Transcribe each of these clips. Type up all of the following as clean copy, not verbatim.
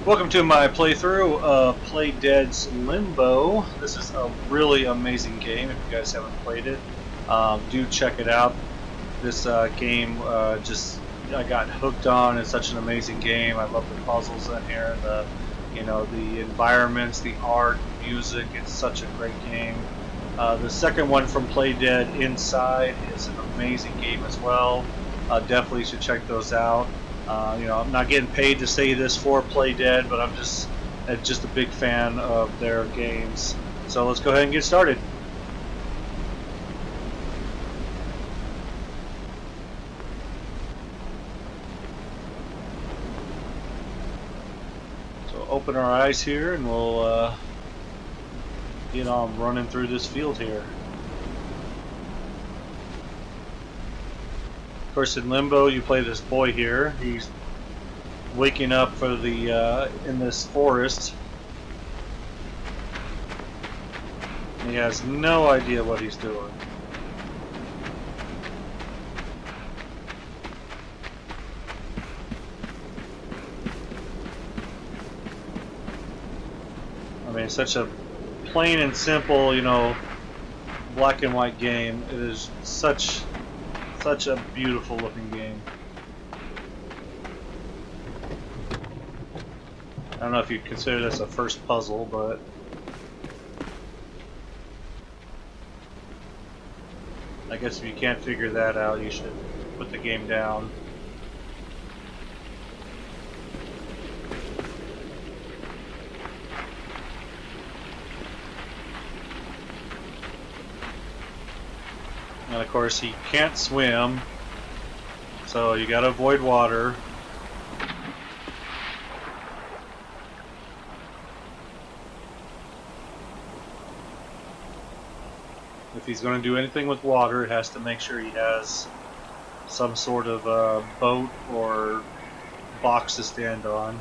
Welcome to my playthrough of Play Dead's Limbo. This is a really amazing game. If you guys haven't played it, do check it out. This game I got hooked on. It's such an amazing game. I love the puzzles in here, the environments, the art, music. It's such a great game. The second one from Play Dead, Inside, is an amazing game as well. Definitely should check those out. I'm not getting paid to say this for Play Dead, but I'm just a big fan of their games. So let's go ahead and get started. So open our eyes here, and we'll I'm running through this field here. Of course, in Limbo, you play this boy here. He's waking up for the in this forest. He has no idea what he's doing. I mean, it's such a plain and simple, black and white game. It is such a beautiful looking game. I don't know if you'd consider this a first puzzle, but I guess if you can't figure that out, you should put the game down. And of course, he can't swim, so you gotta avoid water. If he's going to do anything with water, it has to make sure he has some sort of boat or box to stand on.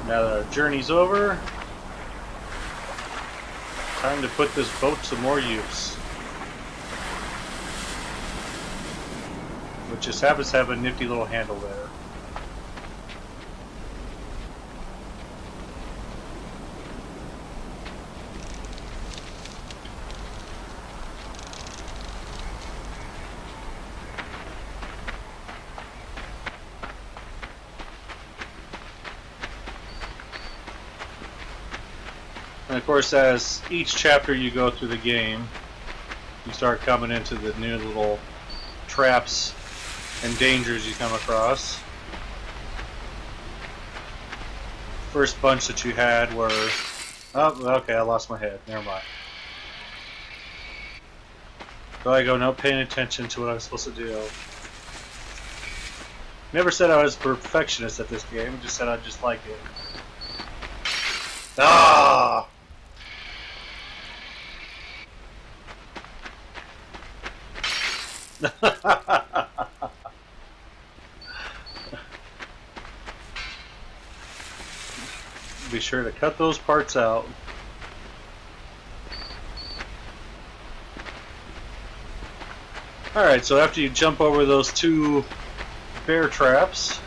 Now that our journey's over, time to put this boat to more use. Which just happens to have a nifty little handle there. And of course, as each chapter you go through the game, you start coming into the new little traps and dangers you come across. First bunch that you had were... Oh, okay, I lost my head. Never mind. So I go, no paying attention to what I'm supposed to do. Never said I was a perfectionist at this game, just said I just like it. Ah! Be sure to cut those parts out. Alright, so after you jump over those two bear traps,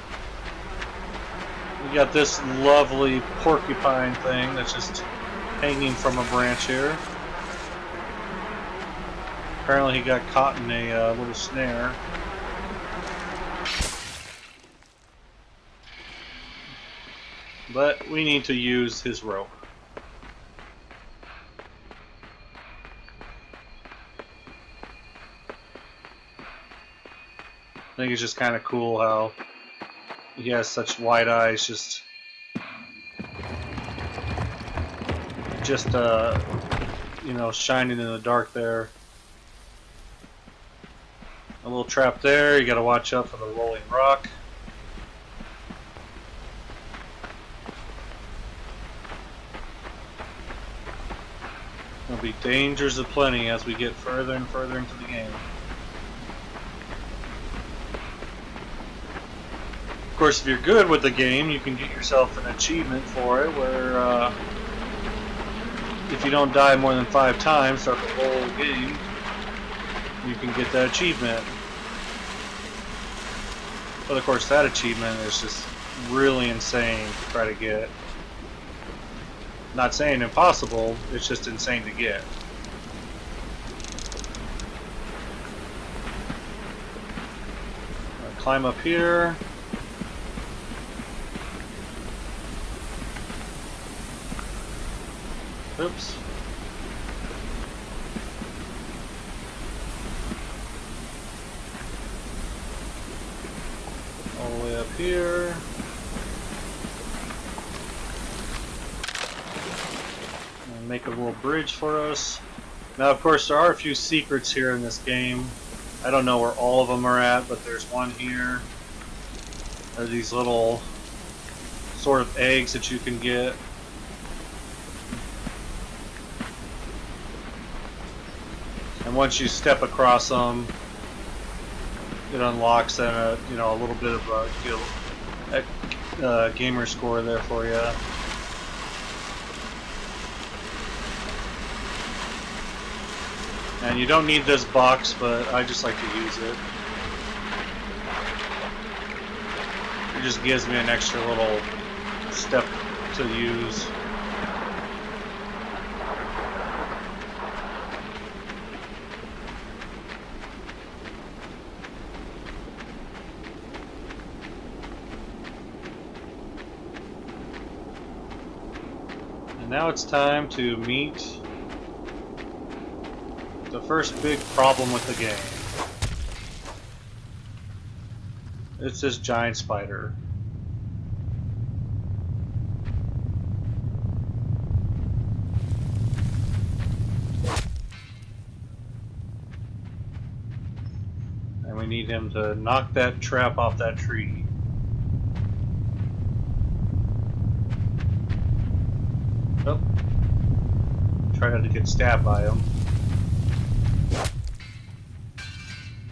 you got this lovely porcupine thing that's just hanging from a branch here. Apparently he got caught in a little snare. But we need to use his rope. I think it's just kind of cool how he has such wide eyes, just shining in the dark there. A little trap there, you gotta watch out for the rolling rock. There'll be dangers aplenty as we get further and further into the game. Of course, if you're good with the game, you can get yourself an achievement for it where if you don't die more than 5 times throughout the whole game, you can get that achievement. But of course, that achievement is just really insane to try to get. Not saying impossible, it's just insane to get. I'll climb up here. Oops. All the way up here. And make a little bridge for us. Now, of course, there are a few secrets here in this game. I don't know where all of them are at, but there's one here. There are these little sort of eggs that you can get. And once you step across them, it unlocks a little bit of a gamer score there for you. And you don't need this box, but I just like to use it. It just gives me an extra little step to use. And now it's time to meet the first big problem with the game. It's this giant spider. And we need him to knock that trap off that tree. Oh. Try not to get stabbed by him.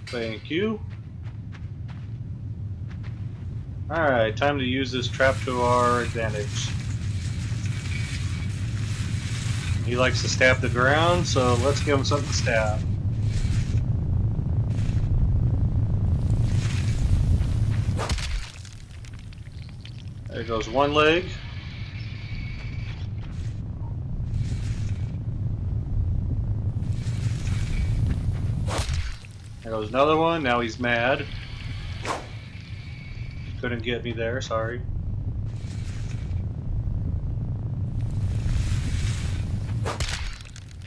Thank you. Alright, time to use this trap to our advantage. He likes to stab the ground, so let's give him something to stab. There goes one leg. There goes another one. Now he's mad. Couldn't get me there, sorry.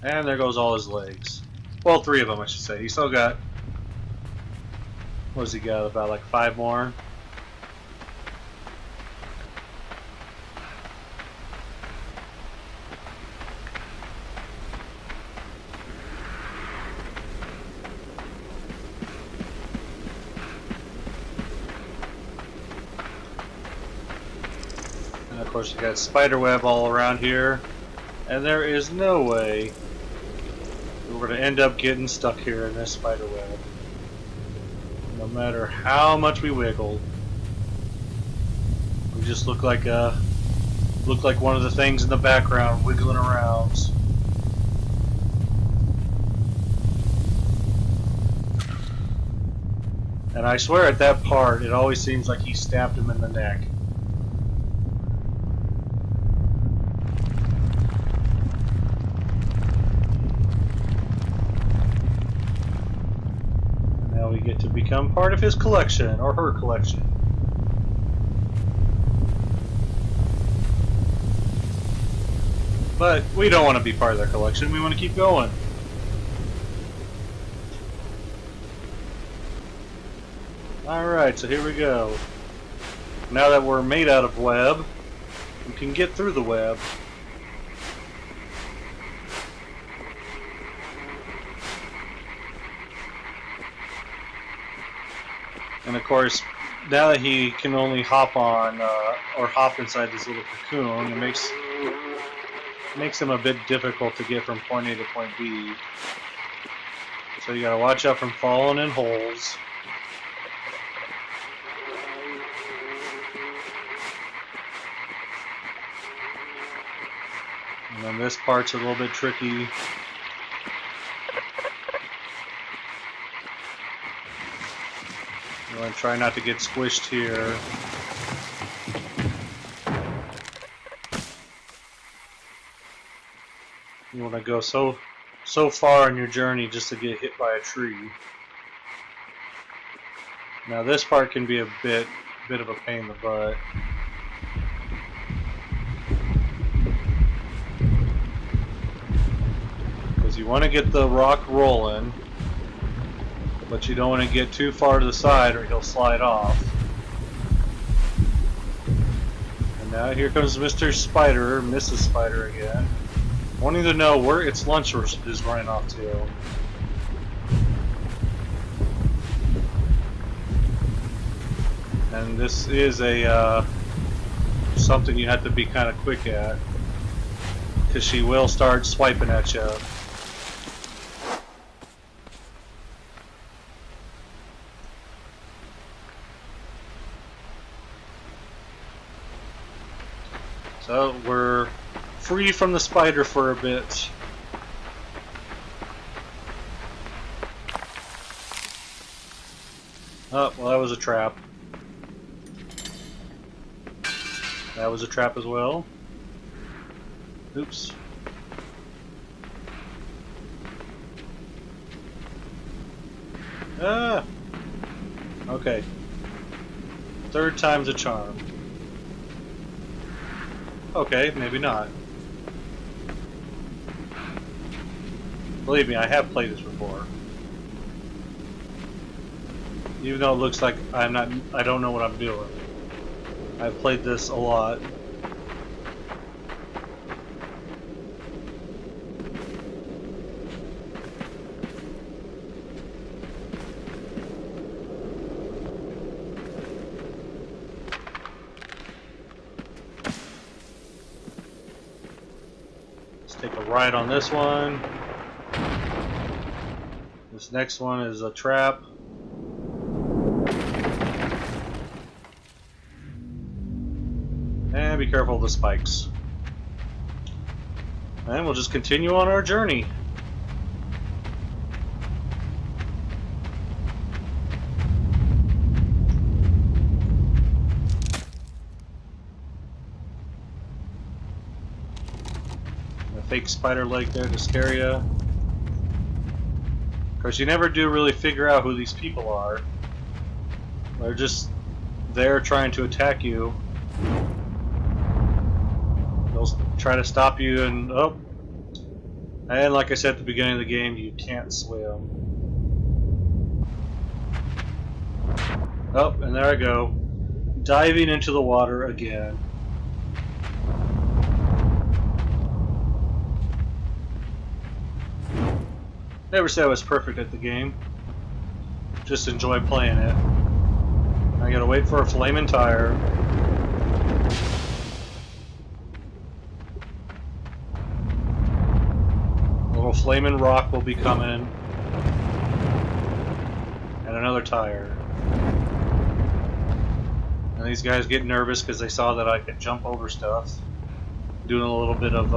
And there goes all his legs. Well, 3 of them, I should say. He still got... What does he got? About like 5 more? And of course, you got spider web all around here. And there is no way we're going to end up getting stuck here in this spider web. No matter how much we wiggle. We just look like one of the things in the background wiggling around. And I swear at that part, it always seems like he stabbed him in the neck. Now we get to become part of his collection, or her collection. But we don't want to be part of their collection, we want to keep going. Alright, so here we go. Now that we're made out of web, we can get through the web. And of course, now that he can only hop on, or hop inside this little cocoon, it makes him a bit difficult to get from point A to point B. So you gotta watch out from falling in holes. And then this part's a little bit tricky. You want to try not to get squished here. You want to go so far in your journey just to get hit by a tree. Now this part can be a bit of a pain in the butt. Because you want to get the rock rolling, but you don't want to get too far to the side or he'll slide off. And now here comes Mr. Spider, Mrs. Spider again, wanting to know where its lunch is running off to. And this is a something you have to be kind of quick at, because she will start swiping at you. So we're free from the spider for a bit. Oh, well, that was a trap. That was a trap as well. Oops. Ah! Okay. Third time's a charm. Okay, maybe not. Believe me, I have played this before. Even though it looks like I don't know what I'm doing. I've played this a lot. Let's take a ride on this one. This next one is a trap. And be careful of the spikes. And we'll just continue on our journey. A fake spider leg there to scare you. Of course, you never do really figure out who these people are. They're just there trying to attack you. They'll try to stop you, and and like I said at the beginning of the game, you can't swim. Oh, and there I go, diving into the water again. Never said I was perfect at the game. Just enjoy playing it. I gotta wait for a flaming tire. Flaming rock will be coming, and another tire. And these guys get nervous because they saw that I could jump over stuff. Doing a little bit of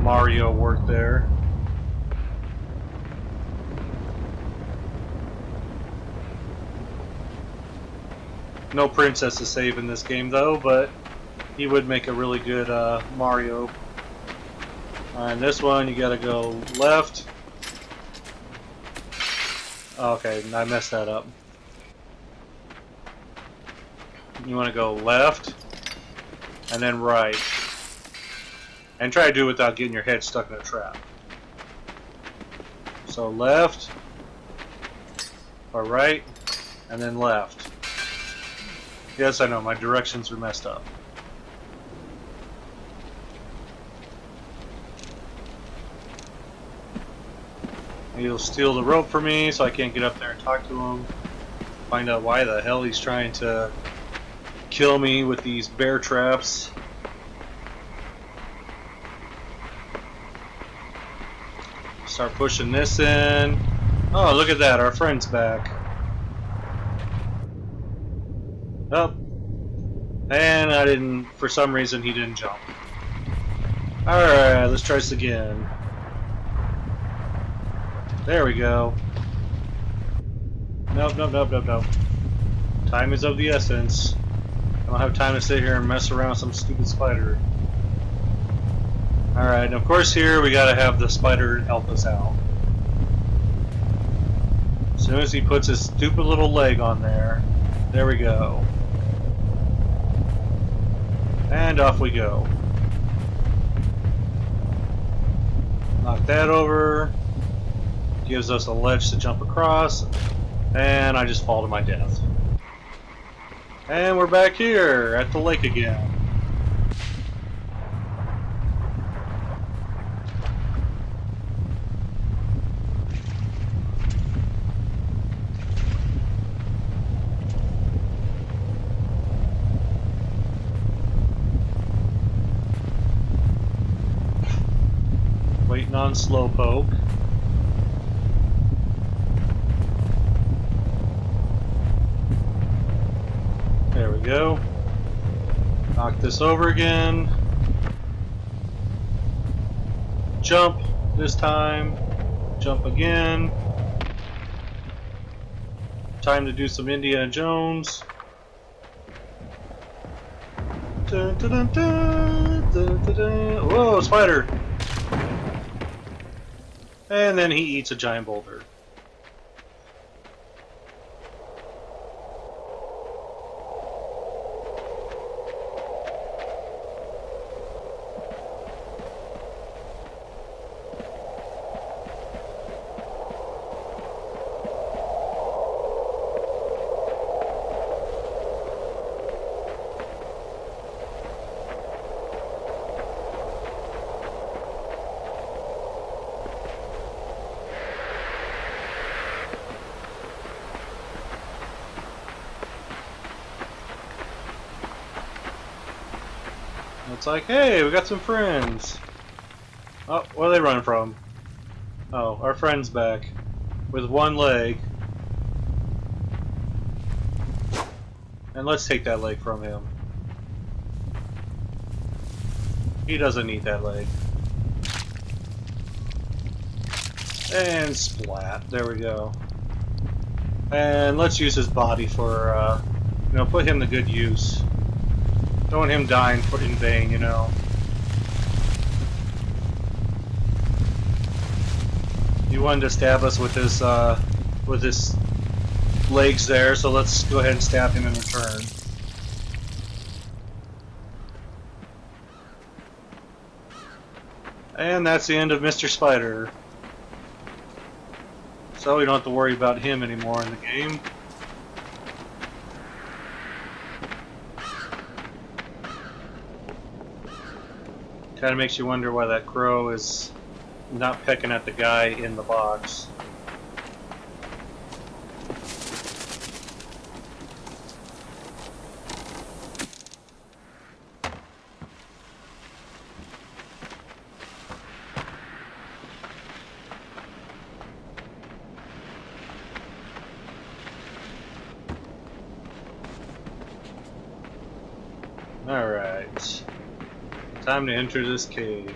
Mario work there. No princess to save in this game though, but he would make a really good Mario. On this one, you gotta go left. Okay, I messed that up. You want to go left, and then right. And try to do it without getting your head stuck in a trap. So left, or right, and then left. Yes, I know, my directions are messed up. He'll steal the rope from me, so I can't get up there and talk to him. Find out why the hell he's trying to kill me with these bear traps. Start pushing this in. Oh, look at that, our friend's back. Oh. And for some reason, he didn't jump. Alright, let's try this again. There we go. Nope, nope, nope, nope, nope. Time is of the essence. I don't have time to sit here and mess around with some stupid spider. Alright, and of course here we gotta have the spider help us out. As soon as he puts his stupid little leg on there, there we go. And off we go. Knock that over. Gives us a ledge to jump across. And I just fall to my death. And we're back here at the lake again. Waiting on Slowpoke. There we go. Knock this over again. Jump this time. Jump again. Time to do some Indiana Jones. Dun, dun, dun, dun, dun, dun, dun. Whoa, spider! And then he eats a giant boulder. It's like, hey, we got some friends. Oh, where are they running from? Oh, our friend's back. With one leg. And let's take that leg from him. He doesn't need that leg. And splat. There we go. And let's use his body for, put him to good use. Don't want him dying in vain, you know. He wanted to stab us with his legs there, so let's go ahead and stab him in return. And that's the end of Mr. Spider. So we don't have to worry about him anymore in the game. Kind of makes you wonder why that crow is not pecking at the guy in the box. Alright. Time to enter this cave.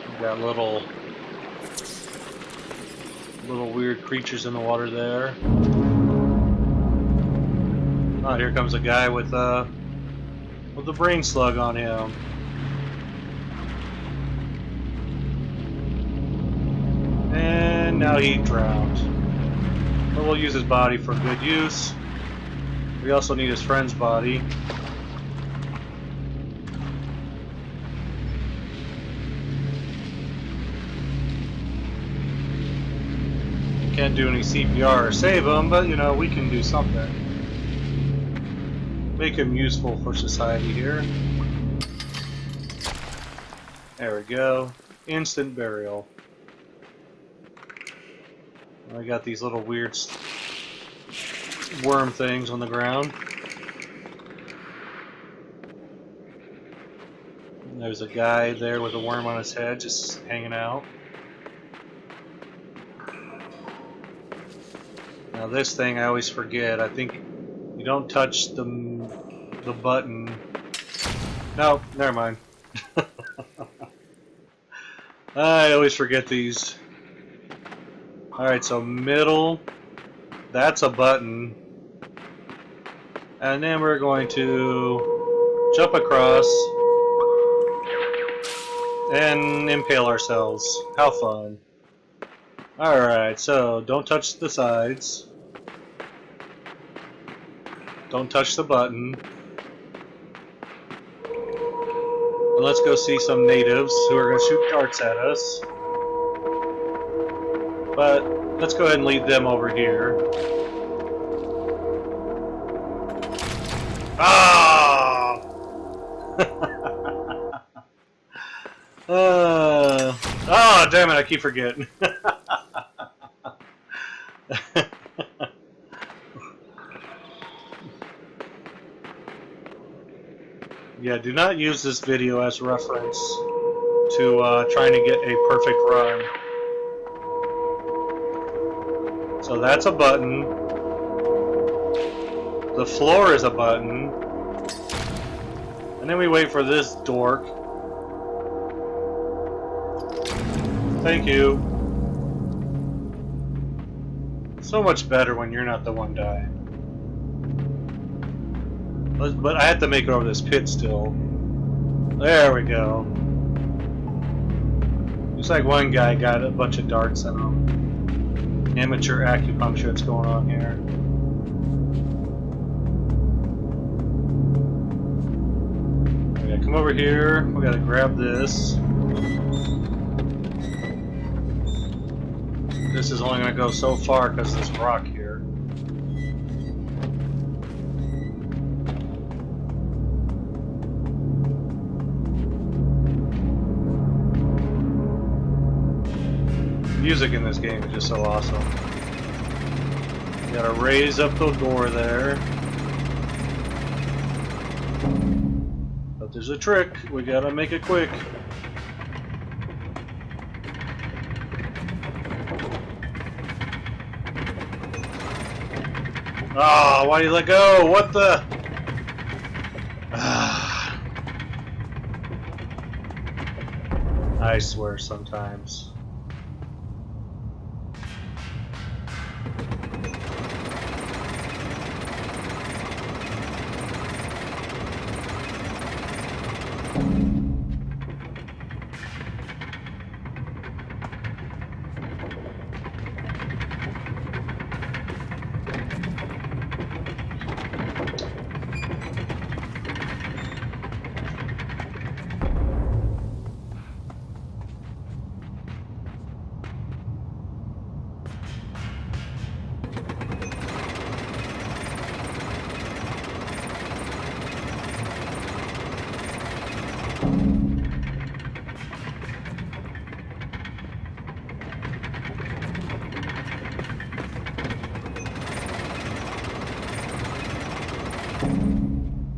We've got little weird creatures in the water there. Oh, here comes a guy with a brain slug on him. And now he drowned. But we'll use his body for good use. We also need his friend's body. Can't do any CPR or save him, but you know, we can do something. Make him useful for society here. There we go. Instant burial. I got these little weird worm things on the ground. And there's a guy there with a worm on his head just hanging out. Now this thing I always forget. I think you don't touch the button. No, never mind. I always forget these. Alright, so middle, that's a button. And then we're going to jump across and impale ourselves. How fun. Alright, so don't touch the sides. Don't touch the button. And let's go see some natives who are going to shoot darts at us. But let's go ahead and lead them over here. Ah! Oh, damn it, I keep forgetting. Yeah, do not use this video as reference to trying to get a perfect run. So that's a button. The floor is a button. And then we wait for this dork. Thank you. So much better when you're not the one dying. But I had to make it over this pit still. There we go. Looks like one guy got a bunch of darts in him. Amateur acupuncture that's going on here. We gotta come over here. We gotta grab this. This is only gonna go so far because of this rock here. Music in this game is just so awesome. You gotta raise up the door there. But there's a trick. We gotta make it quick. Ah, why do you let go? What the? I swear sometimes.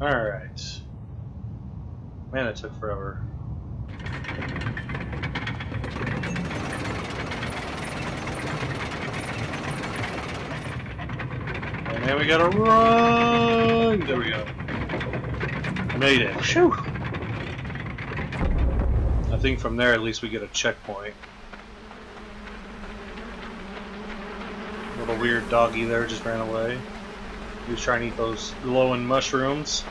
Alright. Man, it took forever. And then we gotta run! There we go. Made it. Phew! I think from there at least we get a checkpoint. Little weird doggy there just ran away. He was trying to eat those glowing mushrooms.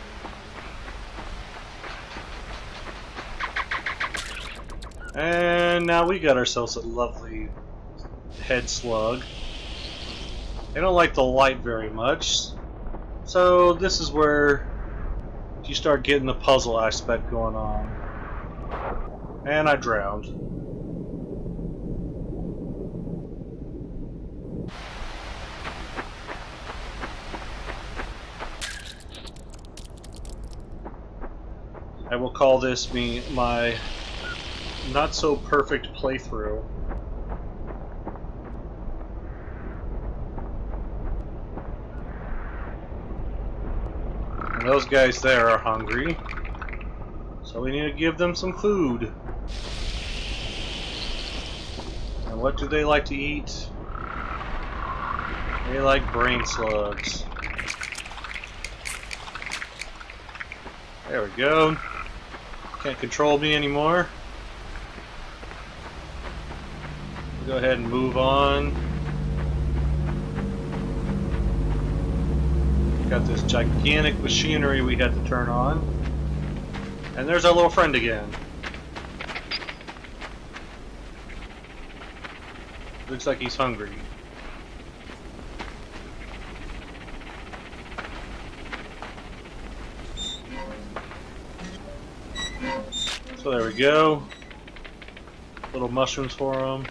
And now we got ourselves a lovely head slug. They don't like the light very much. So this is where you start getting the puzzle aspect going on. And I drowned. I will call this my not so perfect playthrough. And those guys there are hungry, so we need to give them some food. And what do they like to eat? They like brain slugs. There we go. Can't control me anymore. We'll go ahead and move on. Got this gigantic machinery we had to turn on. And there's our little friend again. Looks like he's hungry. So there we go. Little mushrooms for him.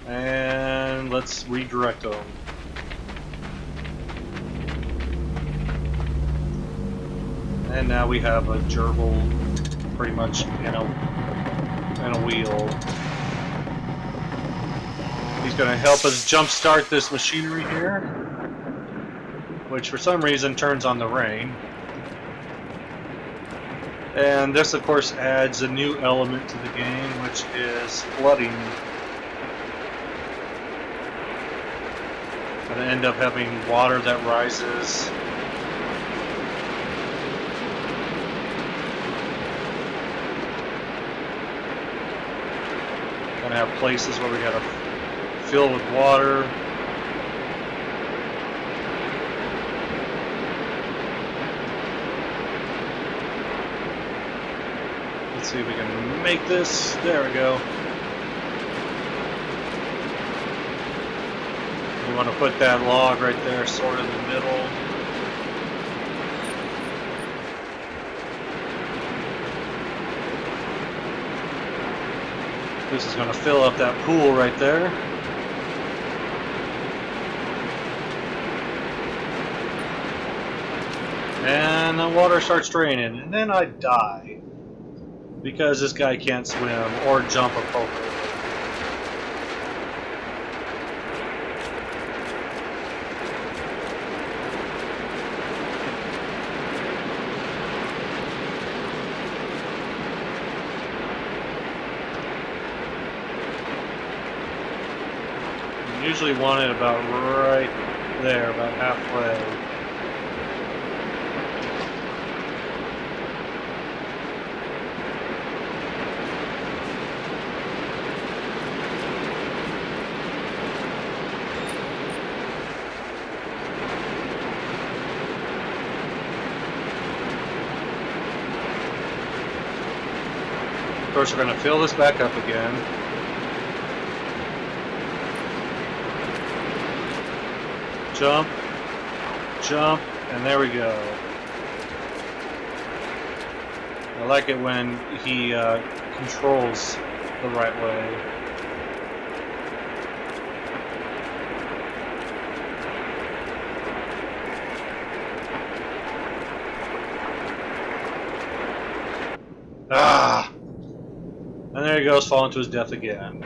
And let's redirect them. And now we have a gerbil pretty much in a wheel. He's going to help us jumpstart this machinery here, which for some reason turns on the rain. And this of course adds a new element to the game, which is flooding. Going to end up having water that rises. Going to have places where we got to fill with water. Let's see if we can make this. There we go. We want to put that log right there, sort of in the middle. This is going to fill up that pool right there. And the water starts draining, and then I die. Because this guy can't swim or jump appropriately. You usually want it about right there, about halfway. Of course, we're going to fill this back up again. Jump, jump, and there we go. I like it when he controls the right way. Ah! And there he goes, falling to his death again.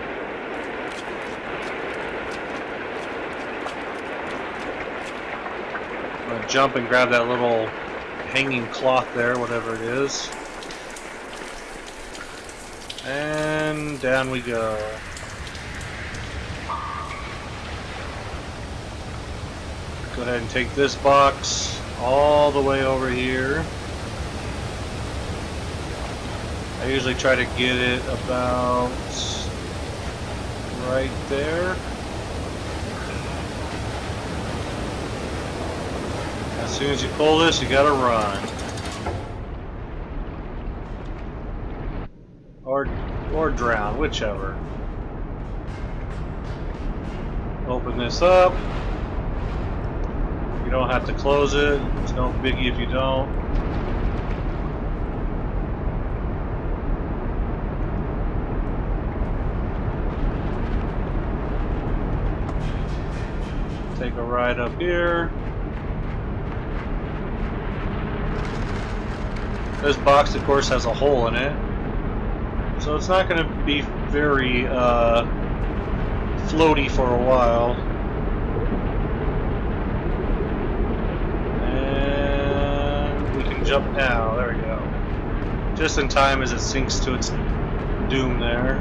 I'm gonna jump and grab that little hanging cloth there, whatever it is. And down we go. Go ahead and take this box all the way over here. I usually try to get it about right there. As soon as you pull this, you gotta run. Or drown, whichever. Open this up. You don't have to close it. It's no biggie if you don't. Take a ride up here. This box, of course, has a hole in it, so it's not going to be very floaty for a while. And we can jump now. There we go. Just in time as it sinks to its doom there.